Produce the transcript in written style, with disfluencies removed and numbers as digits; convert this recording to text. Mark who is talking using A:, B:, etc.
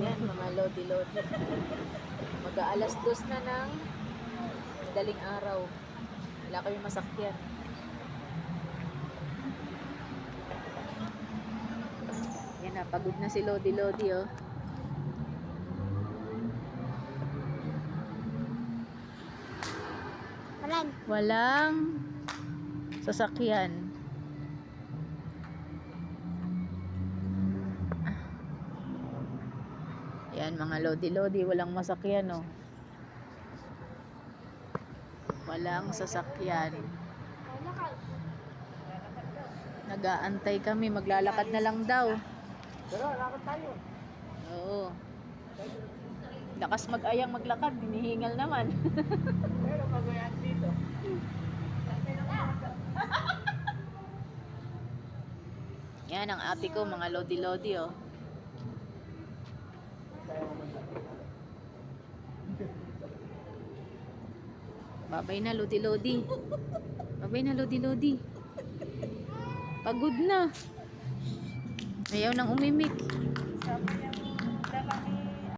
A: Yan, mga lodi-lodi. Mag-aalas 2 na ng madaling araw. Wala kami masakyan. Yan na, pagod na si Lodi-Lodi, oh. Walang sasakyan. Yan, mga lodi-lodi, walang masakyan, oh. Walang sasakyan. Nag-aantay kami, maglalakad na lang daw.
B: Pero, lakad tayo.
A: Oo. Lakas mag-ayang maglakad, hinihingal naman.
B: Pero, magayan dito.
A: Yan ang ate ko, mga lodi-lodi, oh. Babay na, lodi-lodi. Babay na, lodi-lodi. Pagod na. Ayaw nang umimik.
B: Sama niya